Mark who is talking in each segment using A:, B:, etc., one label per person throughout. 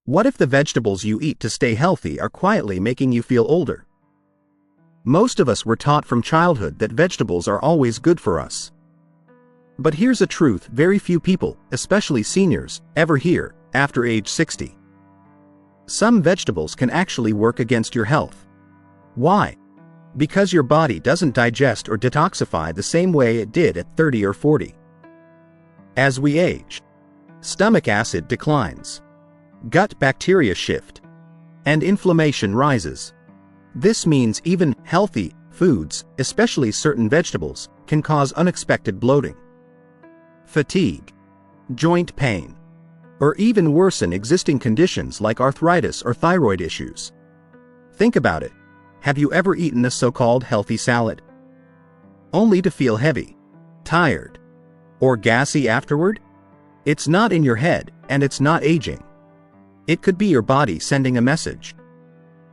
A: What if the vegetables you eat to stay healthy are quietly making you feel older? Most of us were taught from childhood that vegetables are always good for us. But here's a truth very few people, especially seniors, ever hear after age 60. Some vegetables can actually work against your health. Why? Because your body doesn't digest or detoxify the same way it did at 30 or 40. As we age, stomach acid declines, gut bacteria shift, and inflammation rises. This means even healthy foods, especially certain vegetables, can cause unexpected bloating, fatigue, joint pain, or even worsen existing conditions like arthritis or thyroid issues. Think about it. Have you ever eaten a so-called healthy salad, only to feel heavy, tired, or gassy afterward? It's not in your head, and it's not aging. It could be your body sending a message.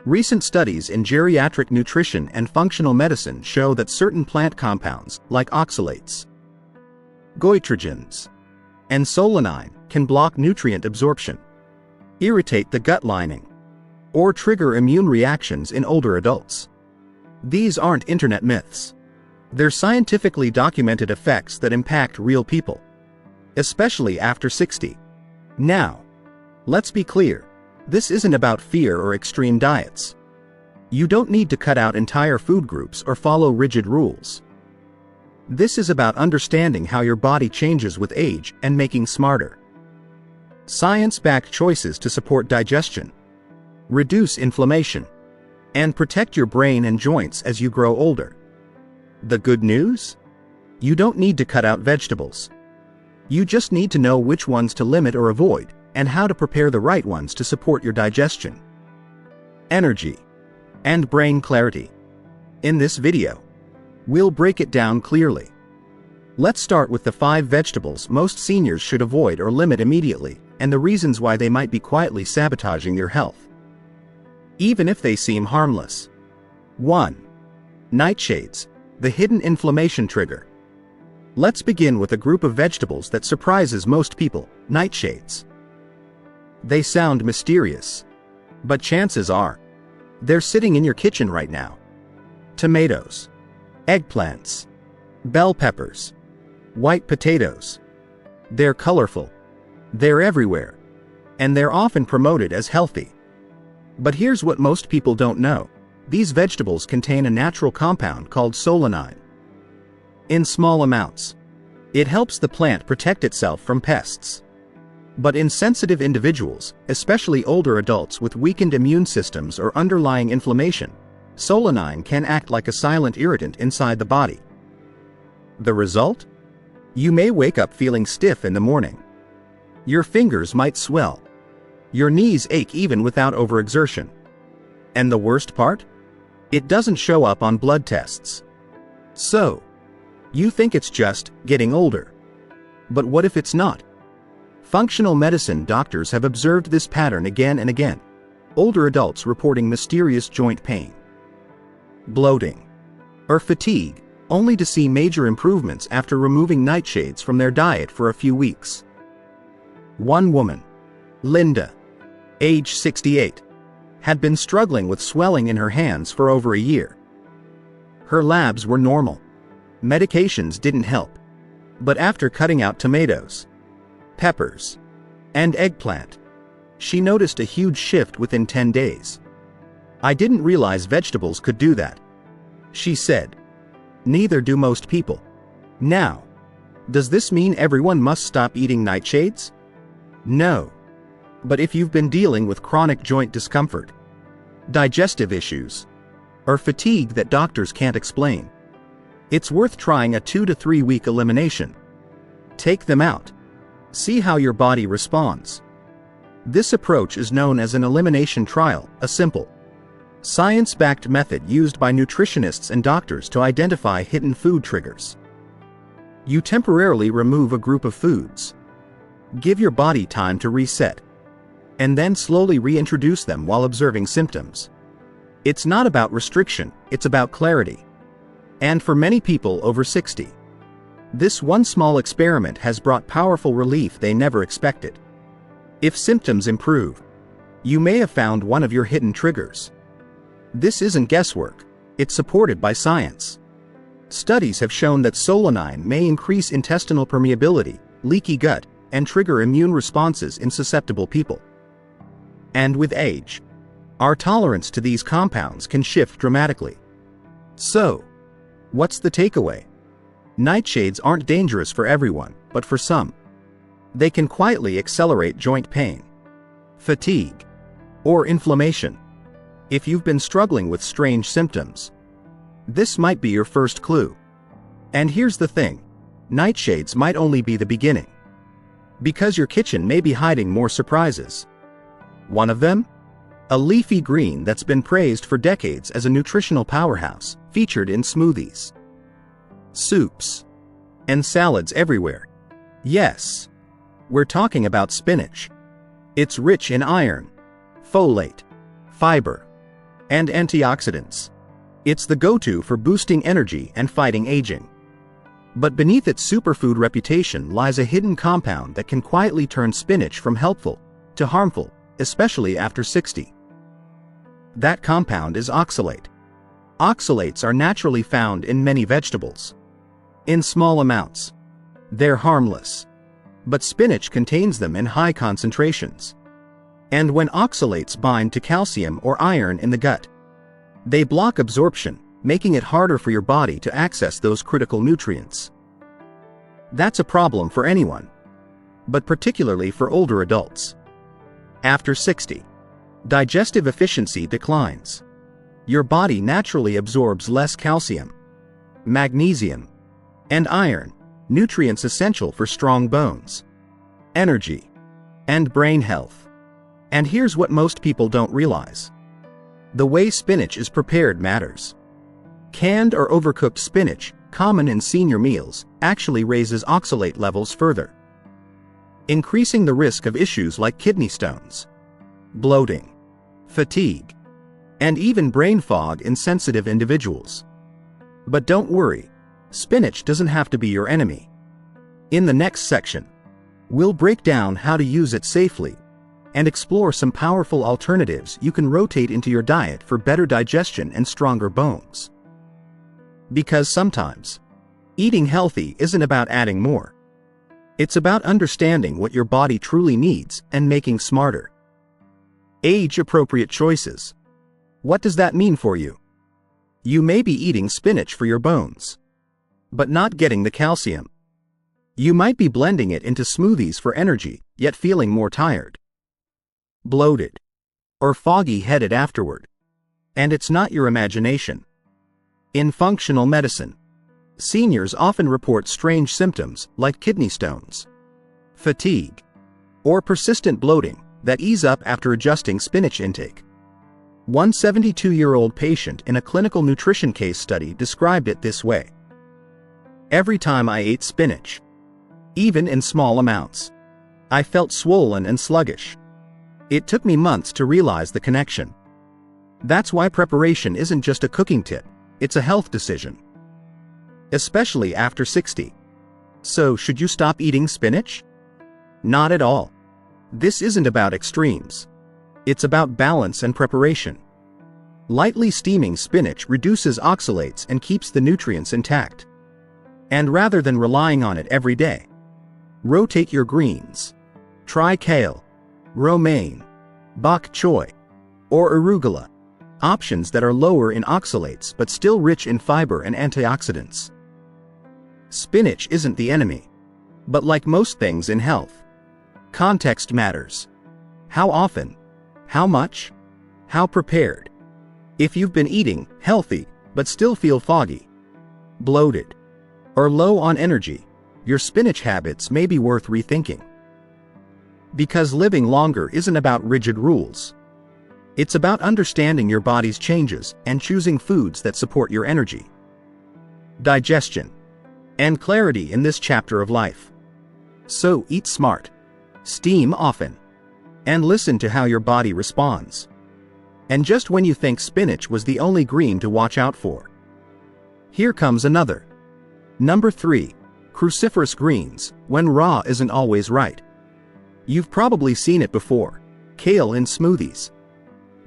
A: Recent studies in geriatric nutrition and functional medicine show that certain plant compounds, like oxalates, goitrogens, and solanine, can block nutrient absorption, irritate the gut lining, or trigger immune reactions in older adults. These aren't internet myths. They're scientifically documented effects that impact real people, especially after 60. Now, let's be clear. This isn't about fear or extreme diets. You don't need to cut out entire food groups or follow rigid rules. This is about understanding how your body changes with age and making smarter, science-backed choices to support digestion, reduce inflammation, and protect your brain and joints as you grow older. The good news? You don't need to cut out vegetables. You just need to know which ones to limit or avoid, and how to prepare the right ones to support your digestion, energy, and brain clarity. In this video, we'll break it down clearly. Let's start with the 5 vegetables most seniors should avoid or limit immediately, and the reasons why they might be quietly sabotaging your health, even if they seem harmless. 1. Nightshades, the hidden inflammation trigger. Let's begin with a group of vegetables that surprises most people: nightshades. They sound mysterious, but chances are, they're sitting in your kitchen right now. Tomatoes, eggplants, bell peppers, white potatoes. They're colorful, they're everywhere, and they're often promoted as healthy. But here's what most people don't know. These vegetables contain a natural compound called solanine. In small amounts, it helps the plant protect itself from pests. But in sensitive individuals, especially older adults with weakened immune systems or underlying inflammation, solanine can act like a silent irritant inside the body. The result? You may wake up feeling stiff in the morning. Your fingers might swell. Your knees ache even without overexertion. And the worst part? It doesn't show up on blood tests. So, you think it's just getting older. But what if it's not? Functional medicine doctors have observed this pattern again and again. Older adults reporting mysterious joint pain, bloating, or fatigue, only to see major improvements after removing nightshades from their diet for a few weeks. One woman, Linda, age 68, had been struggling with swelling in her hands for over a year. Her labs were normal. Medications didn't help. But after cutting out tomatoes, peppers, and eggplant, she noticed a huge shift within 10 days. "I didn't realize vegetables could do that," she said. "Neither do most people." Now, does this mean everyone must stop eating nightshades? No. But if you've been dealing with chronic joint discomfort, digestive issues, or fatigue that doctors can't explain, it's worth trying a 2 to 3 week elimination. Take them out. See how your body responds. This approach is known as an elimination trial, a simple, science-backed method used by nutritionists and doctors to identify hidden food triggers. You temporarily remove a group of foods, give your body time to reset, and then slowly reintroduce them while observing symptoms. It's not about restriction, it's about clarity. And for many people over 60, this one small experiment has brought powerful relief they never expected. If symptoms improve, You may have found one of your hidden triggers. This isn't guesswork, it's supported by science. Studies have shown that solanine may increase intestinal permeability, leaky gut, and trigger immune responses in susceptible people. And with age, our tolerance to these compounds can shift dramatically. So, what's the takeaway? Nightshades aren't dangerous for everyone, but for some. They can quietly accelerate joint pain, fatigue, or inflammation. If you've been struggling with strange symptoms, this might be your first clue. And here's the thing, nightshades might only be the beginning. Because your kitchen may be hiding more surprises. One of them? A leafy green that's been praised for decades as a nutritional powerhouse, featured in smoothies, soups, and salads everywhere. Yes, we're talking about spinach. It's rich in iron, folate, fiber, and antioxidants. It's the go-to for boosting energy and fighting aging. But beneath its superfood reputation lies a hidden compound that can quietly turn spinach from helpful to harmful, especially after 60. That compound is oxalate. Oxalates are naturally found in many vegetables. In small amounts. They're harmless. But spinach contains them in high concentrations. And when oxalates bind to calcium or iron in the gut, they block absorption, making it harder for your body to access those critical nutrients. That's a problem for anyone, but particularly for older adults. After 60, digestive efficiency declines. Your body naturally absorbs less calcium, magnesium, and iron, nutrients essential for strong bones, energy, and brain health. And here's what most people don't realize. The way spinach is prepared matters. Canned or overcooked spinach, common in senior meals, actually raises oxalate levels further, increasing the risk of issues like kidney stones, bloating, fatigue, and even brain fog in sensitive individuals. But don't worry, spinach doesn't have to be your enemy. In the next section, we'll break down how to use it safely and explore some powerful alternatives you can rotate into your diet for better digestion and stronger bones. Because sometimes, eating healthy isn't about adding more. It's about understanding what your body truly needs and making smarter, age-appropriate choices. What does that mean for you? You may be eating spinach for your bones, but not getting the calcium. You might be blending it into smoothies for energy, yet feeling more tired, bloated, or foggy-headed afterward. And it's not your imagination. In functional medicine, seniors often report strange symptoms like kidney stones, fatigue, or persistent bloating that ease up after adjusting spinach intake. One 72-year-old patient in a clinical nutrition case study described it this way. Every time I ate spinach, even in small amounts, I felt swollen and sluggish. It took me months to realize the connection. That's why preparation isn't just a cooking tip, it's a health decision. Especially after 60. So, should you stop eating spinach? Not at all. This isn't about extremes. It's about balance and preparation. Lightly steaming spinach reduces oxalates and keeps the nutrients intact. And rather than relying on it every day, rotate your greens. Try kale, romaine, bok choy, or arugula, options that are lower in oxalates but still rich in fiber and antioxidants. Spinach isn't the enemy. But like most things in health, context matters. How often? How much? How prepared? If you've been eating healthy but still feel foggy, bloated, or low on energy, your spinach habits may be worth rethinking. Because living longer isn't about rigid rules. It's about understanding your body's changes and choosing foods that support your energy, digestion, and clarity in this chapter of life. So eat smart, steam often, and listen to how your body responds. And just when you think spinach was the only green to watch out for, here comes another. Number 3. Cruciferous greens, when raw isn't always right. You've probably seen it before. kale in smoothies,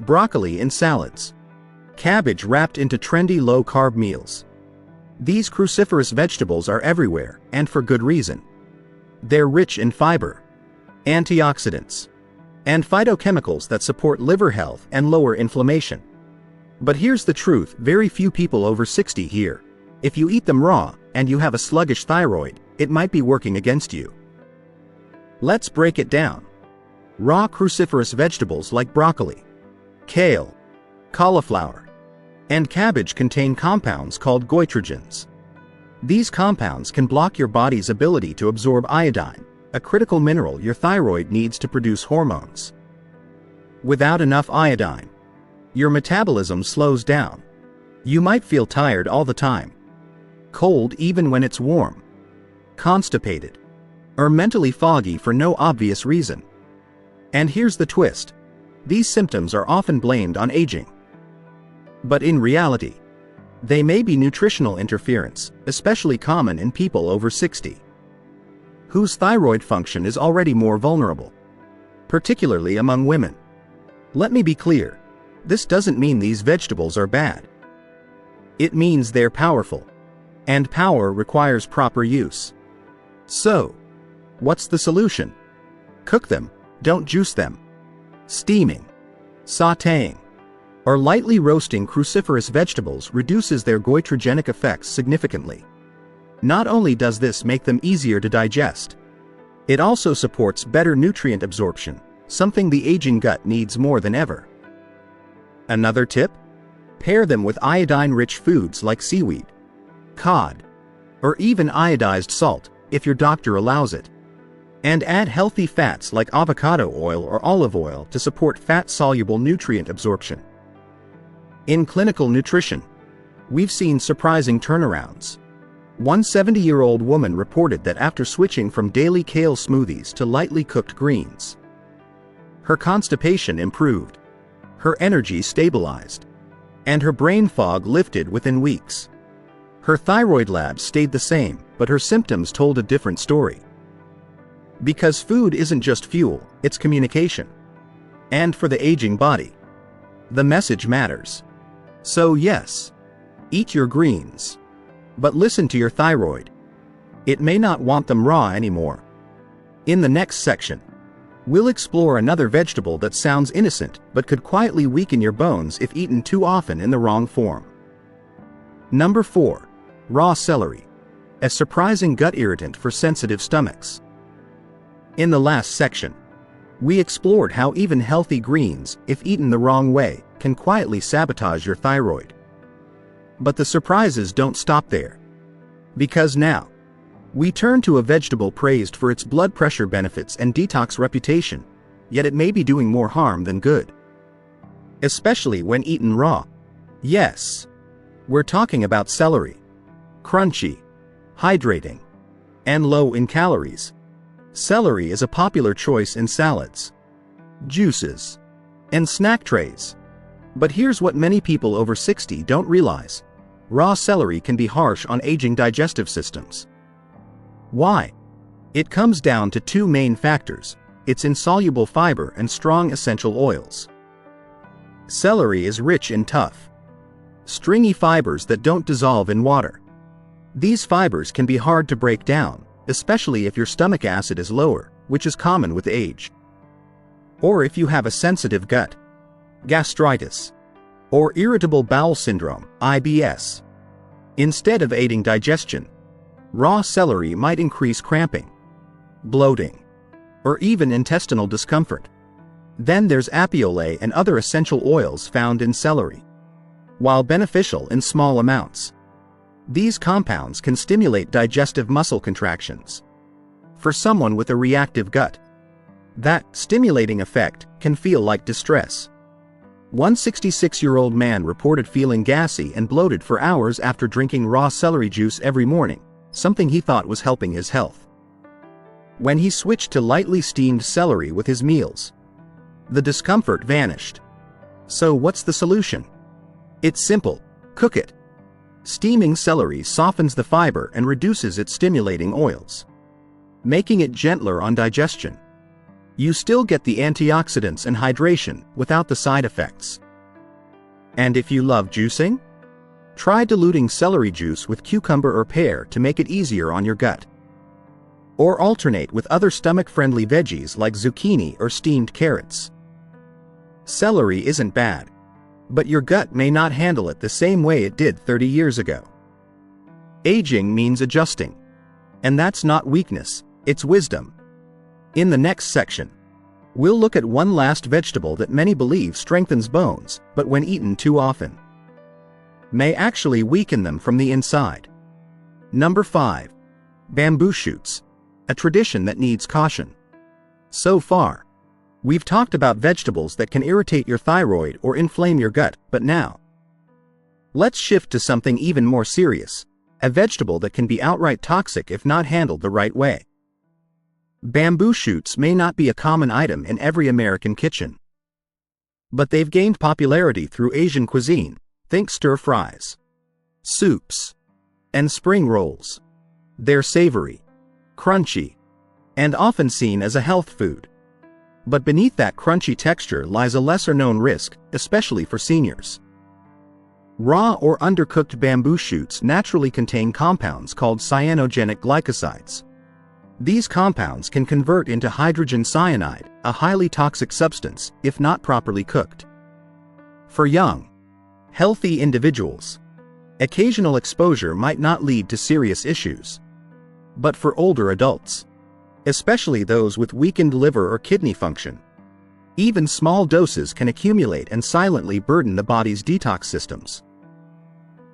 A: broccoli in salads, cabbage wrapped into trendy low-carb meals. These cruciferous vegetables are everywhere, and for good reason. They're rich in fiber, antioxidants, and phytochemicals that support liver health and lower inflammation. But here's the truth: very few people over 60 here. If you eat them raw, and you have a sluggish thyroid, it might be working against you. Let's break it down. Raw cruciferous vegetables like broccoli, kale, cauliflower, and cabbage contain compounds called goitrogens. These compounds can block your body's ability to absorb iodine, a critical mineral your thyroid needs to produce hormones. Without enough iodine, your metabolism slows down. You might feel tired all the time, cold even when it's warm, constipated, or mentally foggy for no obvious reason. And here's the twist: these symptoms are often blamed on aging. But in reality, they may be nutritional interference, especially common in people over 60, whose thyroid function is already more vulnerable, particularly among women. Let me be clear, this doesn't mean these vegetables are bad. It means they're powerful, and power requires proper use. So, what's the solution? Cook them, don't juice them. Steaming, sautéing, or lightly roasting cruciferous vegetables reduces their goitrogenic effects significantly. Not only does this make them easier to digest, it also supports better nutrient absorption, something the aging gut needs more than ever. Another tip? Pair them with iodine-rich foods like seaweed, cod, or even iodized salt, if your doctor allows it. And add healthy fats like avocado oil or olive oil to support fat-soluble nutrient absorption. In clinical nutrition, we've seen surprising turnarounds. One 70-year-old woman reported that after switching from daily kale smoothies to lightly cooked greens, her constipation improved, her energy stabilized, and her brain fog lifted within weeks. Her thyroid labs stayed the same, but her symptoms told a different story. Because food isn't just fuel, it's communication. And for the aging body, the message matters. So yes, eat your greens, but listen to your thyroid. It may not want them raw anymore. In the next section, we'll explore another vegetable that sounds innocent but could quietly weaken your bones if eaten too often in the wrong form. Number 4. Raw celery, a surprising gut irritant for sensitive stomachs. In the last section, we explored how even healthy greens, if eaten the wrong way, can quietly sabotage your thyroid. But the surprises don't stop there. Because now, we turn to a vegetable praised for its blood pressure benefits and detox reputation, yet it may be doing more harm than good. Especially when eaten raw. Yes, we're talking about celery. Crunchy, hydrating, and low in calories. Celery is a popular choice in salads, juices, and snack trays. But here's what many people over 60 don't realize: raw celery can be harsh on aging digestive systems. Why? It comes down to two main factors: its insoluble fiber and strong essential oils. Celery is rich in tough, stringy fibers that don't dissolve in water. These fibers can be hard to break down, especially if your stomach acid is lower, which is common with age. Or if you have a sensitive gut, gastritis, or irritable bowel syndrome, IBS. Instead of aiding digestion, raw celery might increase cramping, bloating, or even intestinal discomfort. Then there's apiole and other essential oils found in celery. While beneficial in small amounts, these compounds can stimulate digestive muscle contractions. For someone with a reactive gut, that stimulating effect can feel like distress. One 66-year-old man reported feeling gassy and bloated for hours after drinking raw celery juice every morning, something he thought was helping his health. When he switched to lightly steamed celery with his meals, the discomfort vanished. So what's the solution? It's simple: cook it. Steaming celery softens the fiber and reduces its stimulating oils, making it gentler on digestion. You still get the antioxidants and hydration without the side effects. And if you love juicing, try diluting celery juice with cucumber or pear to make it easier on your gut. Or alternate with other stomach-friendly veggies like zucchini or steamed carrots. Celery isn't bad, but your gut may not handle it the same way it did 30 years ago. Aging means adjusting. And that's not weakness, it's wisdom. In the next section, we'll look at one last vegetable that many believe strengthens bones, but when eaten too often, may actually weaken them from the inside. Number 5. Bamboo shoots. A tradition that needs caution. So far, we've talked about vegetables that can irritate your thyroid or inflame your gut, but now, let's shift to something even more serious, a vegetable that can be outright toxic if not handled the right way. Bamboo shoots may not be a common item in every American kitchen, but they've gained popularity through Asian cuisine. Think stir fries, soups, and spring rolls. They're savory, crunchy, and often seen as a health food. But beneath that crunchy texture lies a lesser-known risk, especially for seniors. Raw or undercooked bamboo shoots naturally contain compounds called cyanogenic glycosides. These compounds can convert into hydrogen cyanide, a highly toxic substance, if not properly cooked. For young, healthy individuals, occasional exposure might not lead to serious issues. But for older adults, especially those with weakened liver or kidney function, even small doses can accumulate and silently burden the body's detox systems.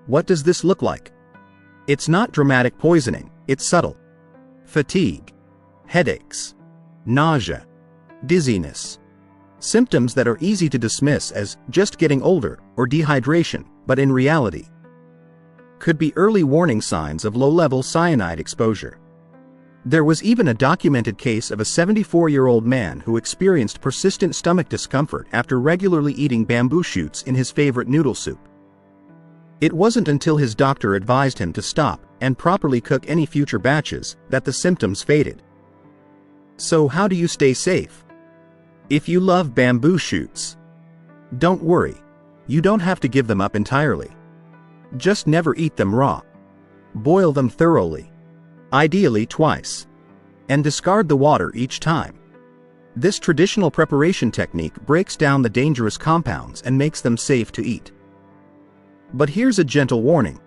A: What does this look like? It's not dramatic poisoning, it's subtle. Fatigue, headaches, nausea, dizziness. Symptoms that are easy to dismiss as just getting older or dehydration, but in reality, could be early warning signs of low-level cyanide exposure. There was even a documented case of a 74-year-old man who experienced persistent stomach discomfort after regularly eating bamboo shoots in his favorite noodle soup. It wasn't until his doctor advised him to stop and properly cook any future batches that the symptoms faded. So how do you stay safe? If you love bamboo shoots, don't worry, you don't have to give them up entirely. Just never eat them raw. Boil them thoroughly, ideally twice, and discard the water each time. This traditional preparation technique breaks down the dangerous compounds and makes them safe to eat. But here's a gentle warning.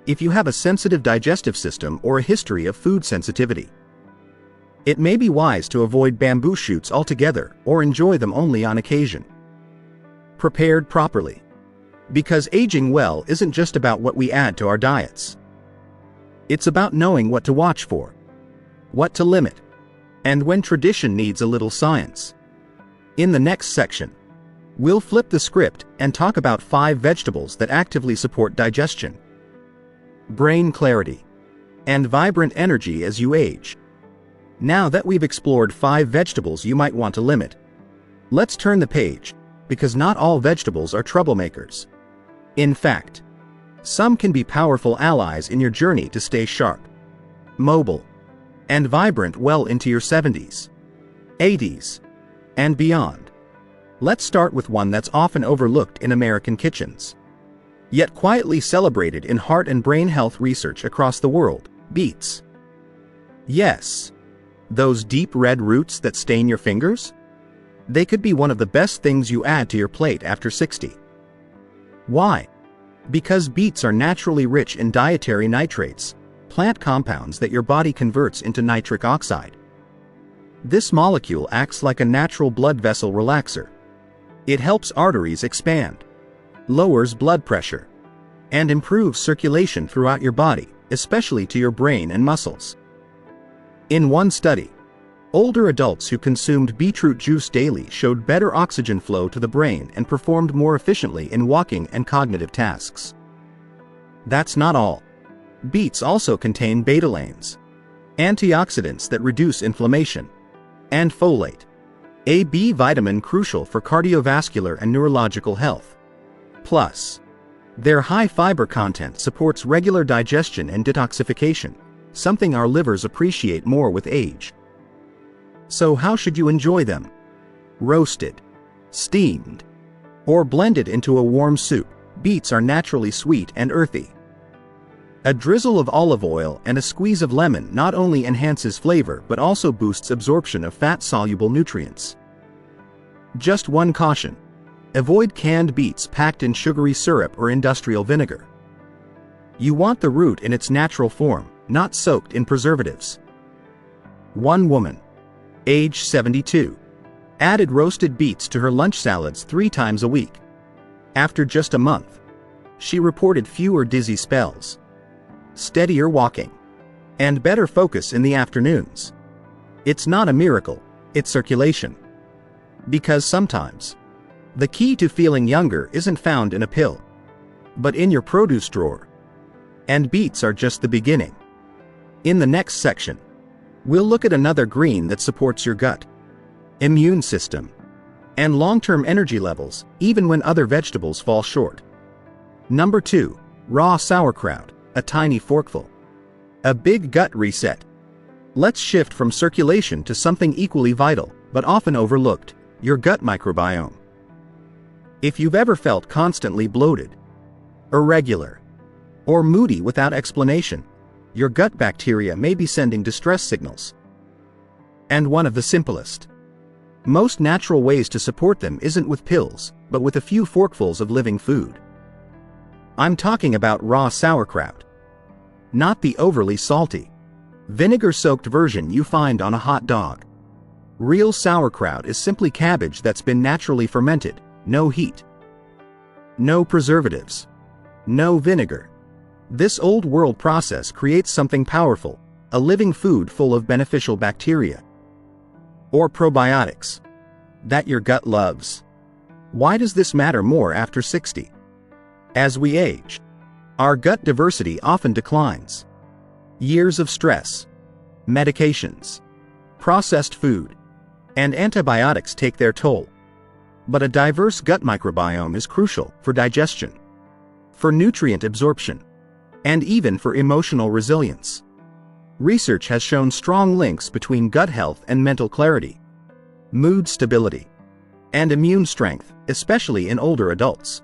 A: If you have a sensitive digestive system or a history of food sensitivity, it may be wise to avoid bamboo shoots altogether or enjoy them only on occasion. Prepared properly. Because aging well isn't just about what we add to our diets. It's about knowing what to watch for, what to limit, and when tradition needs a little science. In the next section, we'll flip the script and talk about 5 vegetables that actively support digestion, brain clarity, and vibrant energy as you age. Now that we've explored 5 vegetables you might want to limit, let's turn the page, because not all vegetables are troublemakers. In fact, some can be powerful allies in your journey to stay sharp, mobile, and vibrant well into your 70s, 80s, and beyond. Let's start with one that's often overlooked in American kitchens, yet quietly celebrated in heart and brain health research across the world: beets. Yes, those deep red roots that stain your fingers? They could be one of the best things you add to your plate after 60. Why? Because beets are naturally rich in dietary nitrates, plant compounds that your body converts into nitric oxide. This molecule acts like a natural blood vessel relaxer. It helps arteries expand, lowers blood pressure, and improves circulation throughout your body, especially to your brain and muscles. In one study, older adults who consumed beetroot juice daily showed better oxygen flow to the brain and performed more efficiently in walking and cognitive tasks. That's not all. Beets also contain betalains, antioxidants that reduce inflammation, and folate, a B vitamin crucial for cardiovascular and neurological health. Plus, their high fiber content supports regular digestion and detoxification, something our livers appreciate more with age. So how should you enjoy them? Roasted, steamed, or blended into a warm soup, beets are naturally sweet and earthy. A drizzle of olive oil and a squeeze of lemon not only enhances flavor but also boosts absorption of fat-soluble nutrients. Just one caution: avoid canned beets packed in sugary syrup or industrial vinegar. You want the root in its natural form, not soaked in preservatives. One woman, age 72, added roasted beets to her lunch salads 3 times a week. After just a month, she reported fewer dizzy spells, steadier walking, and better focus in the afternoons. It's not a miracle, it's circulation. Because sometimes, the key to feeling younger isn't found in a pill, but in your produce drawer. And beets are just the beginning. In the next section, we'll look at another green that supports your gut, immune system, and long-term energy levels, even when other vegetables fall short. Number 2, raw sauerkraut, a tiny forkful. A big gut reset. Let's shift from circulation to something equally vital, but often overlooked: your gut microbiome. If you've ever felt constantly bloated, irregular, or moody without explanation, your gut bacteria may be sending distress signals. And one of the simplest, most natural ways to support them isn't with pills, but with a few forkfuls of living food. I'm talking about raw sauerkraut. Not the overly salty, vinegar-soaked version you find on a hot dog. Real sauerkraut is simply cabbage that's been naturally fermented, no heat, no preservatives, no vinegar. This old-world process creates something powerful, a living food full of beneficial bacteria, or probiotics, that your gut loves. Why does this matter more after 60? As we age, our gut diversity often declines. Years of stress, medications, processed food, and antibiotics take their toll. But a diverse gut microbiome is crucial for digestion, for nutrient absorption, and even for emotional resilience. Research has shown strong links between gut health and mental clarity, mood stability, and immune strength, especially in older adults.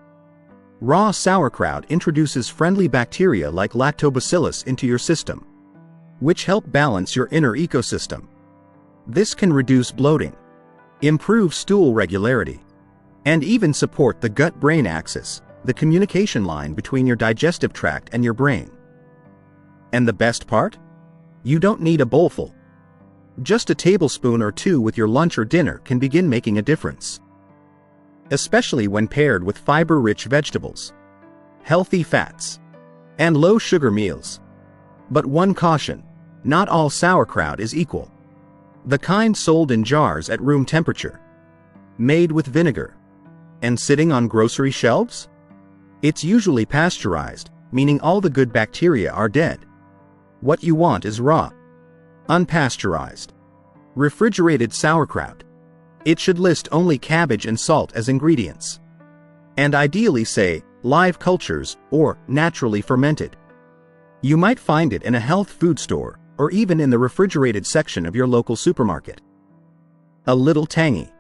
A: Raw sauerkraut introduces friendly bacteria like lactobacillus into your system, which help balance your inner ecosystem. This can reduce bloating, improve stool regularity, and even support the gut-brain axis, the communication line between your digestive tract and your brain. And the best part? You don't need a bowlful. Just a tablespoon or 2 with your lunch or dinner can begin making a difference. Especially when paired with fiber-rich vegetables, healthy fats, and low-sugar meals. But one caution: not all sauerkraut is equal. The kind sold in jars at room temperature, made with vinegar, and sitting on grocery shelves? It's usually pasteurized, meaning all the good bacteria are dead. What you want is raw, unpasteurized, refrigerated sauerkraut. It should list only cabbage and salt as ingredients, and ideally say live cultures or naturally fermented. You might find it in a health food store or even in the refrigerated section of your local supermarket. A little tangy,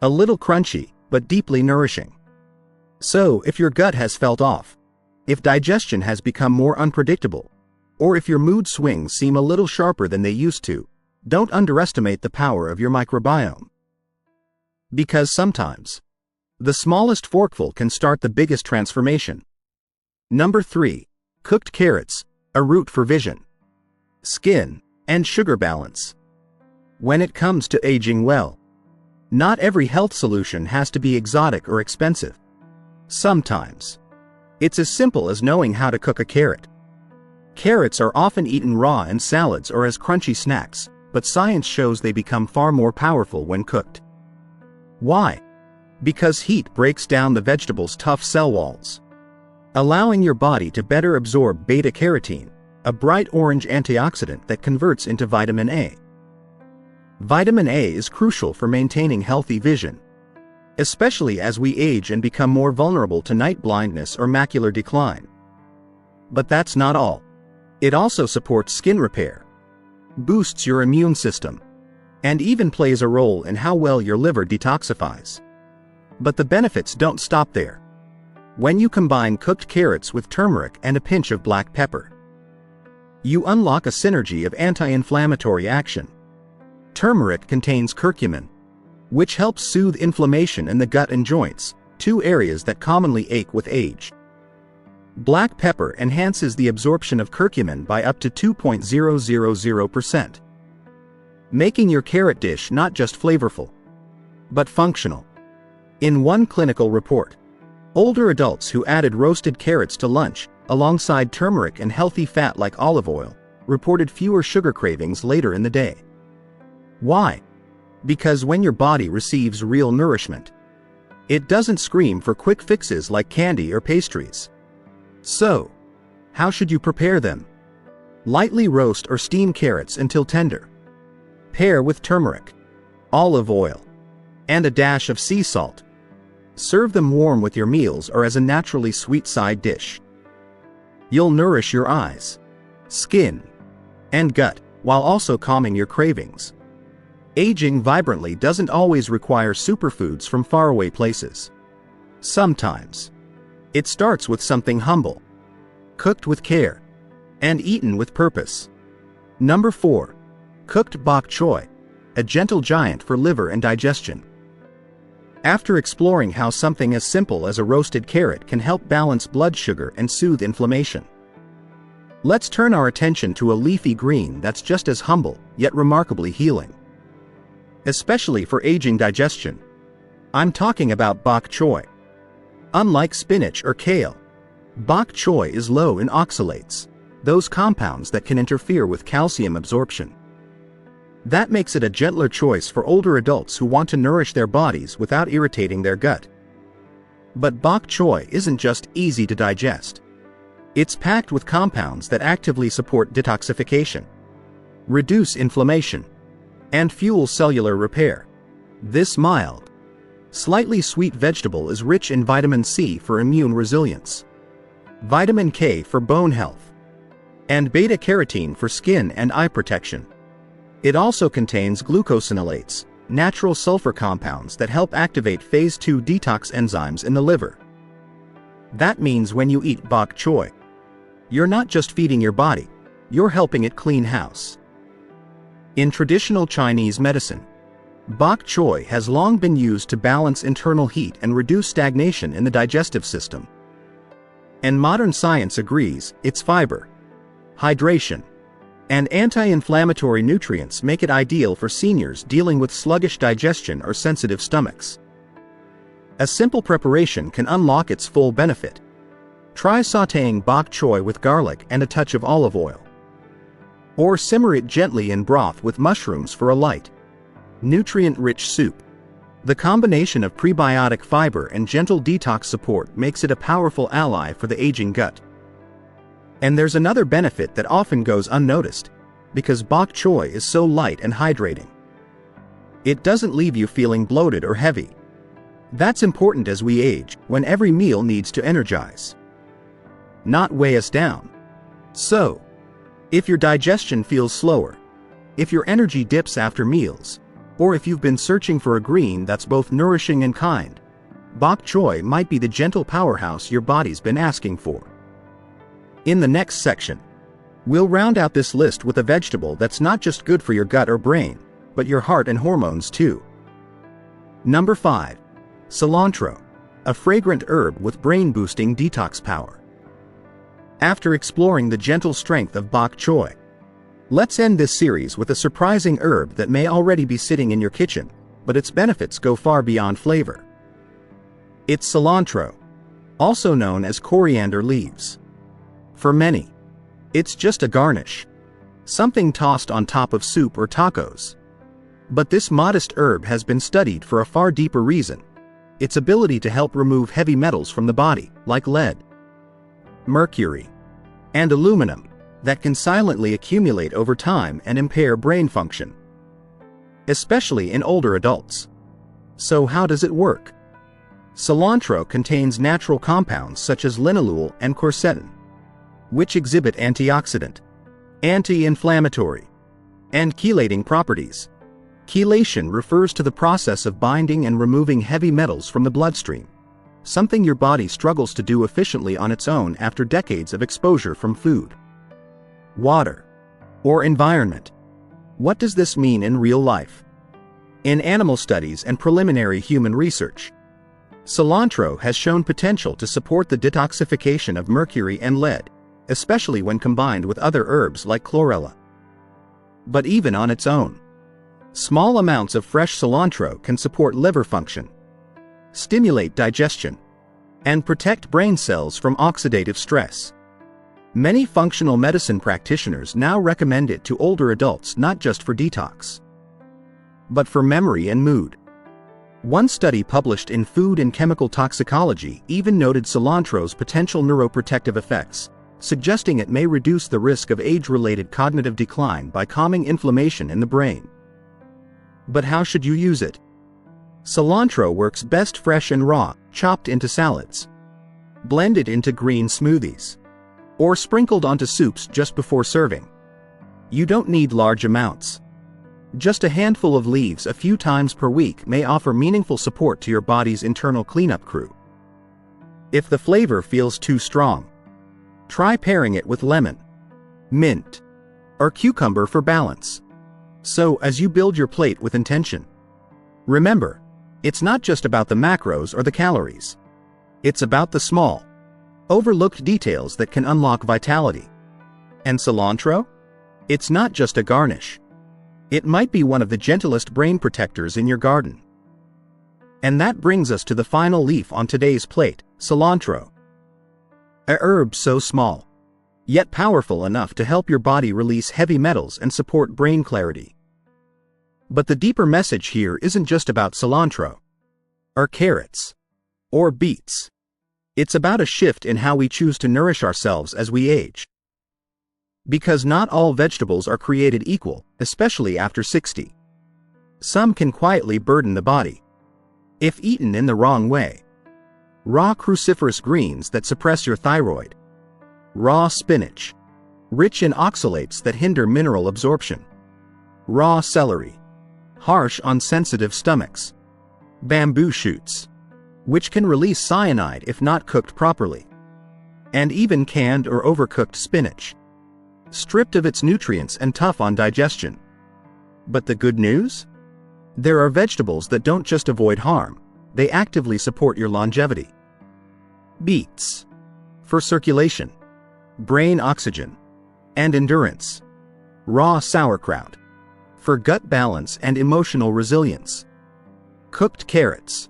A: a little crunchy, but deeply nourishing. So, if your gut has felt off, if digestion has become more unpredictable, or if your mood swings seem a little sharper than they used to, don't underestimate the power of your microbiome. Because sometimes, the smallest forkful can start the biggest transformation. Number 3, cooked carrots, a root for vision, skin, and sugar balance. When it comes to aging well, not every health solution has to be exotic or expensive. Sometimes, it's as simple as knowing how to cook a carrot. Carrots are often eaten raw in salads or as crunchy snacks, but science shows they become far more powerful when cooked. Why? Because heat breaks down the vegetable's tough cell walls, allowing your body to better absorb beta-carotene, a bright orange antioxidant that converts into vitamin A. Vitamin A is crucial for maintaining healthy vision, especially as we age and become more vulnerable to night blindness or macular decline. But that's not all. It also supports skin repair, boosts your immune system, and even plays a role in how well your liver detoxifies. But the benefits don't stop there. When you combine cooked carrots with turmeric and a pinch of black pepper, you unlock a synergy of anti-inflammatory action. Turmeric contains curcumin, which helps soothe inflammation in the gut and joints, two areas that commonly ache with age. Black pepper enhances the absorption of curcumin by up to 2.000%, making your carrot dish not just flavorful, but functional. In one clinical report, older adults who added roasted carrots to lunch, alongside turmeric and healthy fat like olive oil, reported fewer sugar cravings later in the day. Why? Because when your body receives real nourishment, it doesn't scream for quick fixes like candy or pastries. So, how should you prepare them? Lightly roast or steam carrots until tender. Pair with turmeric, olive oil, and a dash of sea salt. Serve them warm with your meals or as a naturally sweet side dish. You'll nourish your eyes, skin, and gut, while also calming your cravings. Aging vibrantly doesn't always require superfoods from faraway places. Sometimes, it starts with something humble, cooked with care, and eaten with purpose. Number 4. Cooked bok choy, a gentle giant for liver and digestion. After exploring how something as simple as a roasted carrot can help balance blood sugar and soothe inflammation, let's turn our attention to a leafy green that's just as humble, yet remarkably healing. Especially for aging digestion, I'm talking about bok choy. Unlike spinach or kale, bok choy is low in oxalates, those compounds that can interfere with calcium absorption. That makes it a gentler choice for older adults who want to nourish their bodies without irritating their gut. But bok choy isn't just easy to digest. It's packed with compounds that actively support detoxification, reduce inflammation, and fuel cellular repair. This mild, slightly sweet vegetable is rich in vitamin C for immune resilience, vitamin K for bone health, and beta-carotene for skin and eye protection. It also contains glucosinolates, natural sulfur compounds that help activate phase 2 detox enzymes in the liver. That means when you eat bok choy, you're not just feeding your body, you're helping it clean house. In traditional Chinese medicine, bok choy has long been used to balance internal heat and reduce stagnation in the digestive system. And modern science agrees its fiber, hydration, and anti-inflammatory nutrients make it ideal for seniors dealing with sluggish digestion or sensitive stomachs. A simple preparation can unlock its full benefit. Try sautéing bok choy with garlic and a touch of olive oil. Or simmer it gently in broth with mushrooms for a light, nutrient-rich soup. The combination of prebiotic fiber and gentle detox support makes it a powerful ally for the aging gut. And there's another benefit that often goes unnoticed, because bok choy is so light and hydrating. It doesn't leave you feeling bloated or heavy. That's important as we age, when every meal needs to energize, not weigh us down. So, if your digestion feels slower, if your energy dips after meals, or if you've been searching for a green that's both nourishing and kind, bok choy might be the gentle powerhouse your body's been asking for. In the next section, we'll round out this list with a vegetable that's not just good for your gut or brain, but your heart and hormones too. Number 5. Cilantro, a fragrant herb with brain-boosting detox power. After exploring the gentle strength of bok choy, let's end this series with a surprising herb that may already be sitting in your kitchen, but its benefits go far beyond flavor. It's cilantro, also known as coriander leaves. For many, it's just a garnish, something tossed on top of soup or tacos. But this modest herb has been studied for a far deeper reason: its ability to help remove heavy metals from the body, like lead, mercury, and aluminum, that can silently accumulate over time and impair brain function, especially in older adults. So how does it work? Cilantro contains natural compounds such as linalool and quercetin, which exhibit antioxidant, anti-inflammatory, and chelating properties. Chelation refers to the process of binding and removing heavy metals from the bloodstream, something your body struggles to do efficiently on its own after decades of exposure from food, water, or environment. What does this mean in real life? In animal studies and preliminary human research, cilantro has shown potential to support the detoxification of mercury and lead, especially when combined with other herbs like chlorella. But even on its own, small amounts of fresh cilantro can support liver function, stimulate digestion, and protect brain cells from oxidative stress. Many functional medicine practitioners now recommend it to older adults not just for detox, but for memory and mood. One study published in Food and Chemical Toxicology even noted cilantro's potential neuroprotective effects, suggesting it may reduce the risk of age-related cognitive decline by calming inflammation in the brain. But how should you use it? Cilantro works best fresh and raw, chopped into salads, blended into green smoothies, or sprinkled onto soups just before serving. You don't need large amounts. Just a handful of leaves a few times per week may offer meaningful support to your body's internal cleanup crew. If the flavor feels too strong, try pairing it with lemon, mint, or cucumber for balance. So, as you build your plate with intention, remember, it's not just about the macros or the calories. It's about the small, overlooked details that can unlock vitality. And cilantro? It's not just a garnish. It might be one of the gentlest brain protectors in your garden. And that brings us to the final leaf on today's plate, cilantro. A herb so small, yet powerful enough to help your body release heavy metals and support brain clarity. But the deeper message here isn't just about cilantro, or carrots, or beets. It's about a shift in how we choose to nourish ourselves as we age. Because not all vegetables are created equal, especially after 60. Some can quietly burden the body, if eaten in the wrong way. Raw cruciferous greens that suppress your thyroid. Raw spinach, rich in oxalates that hinder mineral absorption. Raw celery, harsh on sensitive stomachs. Bamboo shoots, which can release cyanide if not cooked properly. And even canned or overcooked spinach, stripped of its nutrients and tough on digestion. But the good news? There are vegetables that don't just avoid harm, they actively support your longevity. Beets, for circulation, brain oxygen, and endurance. Raw sauerkraut, for gut balance and emotional resilience. Cooked carrots,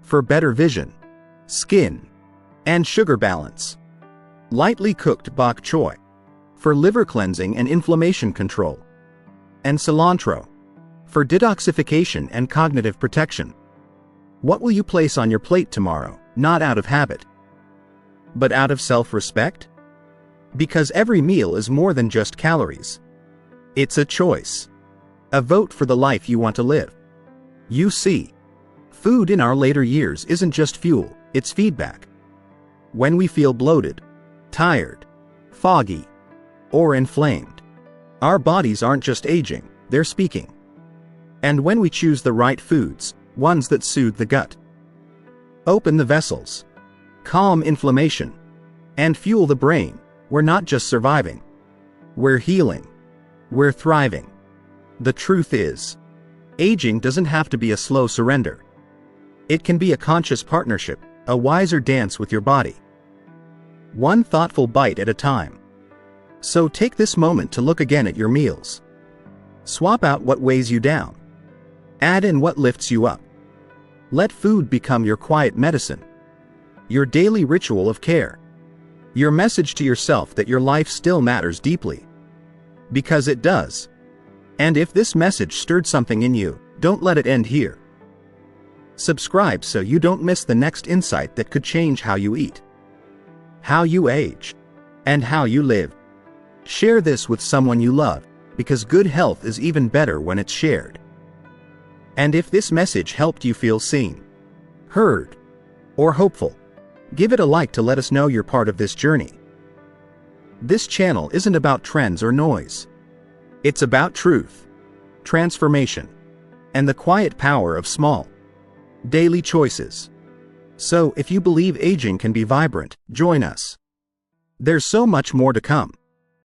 A: for better vision, skin, and sugar balance. Lightly cooked bok choy, for liver cleansing and inflammation control. And cilantro, for detoxification and cognitive protection. What will you place on your plate tomorrow, not out of habit, but out of self-respect? Because every meal is more than just calories. It's a choice. A vote for the life you want to live. You see, food in our later years isn't just fuel, it's feedback. When we feel bloated, tired, foggy, or inflamed, our bodies aren't just aging, they're speaking. And when we choose the right foods, ones that soothe the gut, open the vessels, calm inflammation, and fuel the brain, we're not just surviving. We're healing. We're thriving. The truth is, aging doesn't have to be a slow surrender. It can be a conscious partnership, a wiser dance with your body. One thoughtful bite at a time. So take this moment to look again at your meals. Swap out what weighs you down. Add in what lifts you up. Let food become your quiet medicine. Your daily ritual of care. Your message to yourself that your life still matters deeply. Because it does. And if this message stirred something in you, don't let it end here. Subscribe so you don't miss the next insight that could change how you eat, how you age, and how you live. Share this with someone you love, because good health is even better when it's shared. And if this message helped you feel seen, heard, or hopeful, give it a like to let us know you're part of this journey. This channel isn't about trends or noise. It's about truth, transformation, and the quiet power of small, daily choices. So, if you believe aging can be vibrant, join us. There's so much more to come.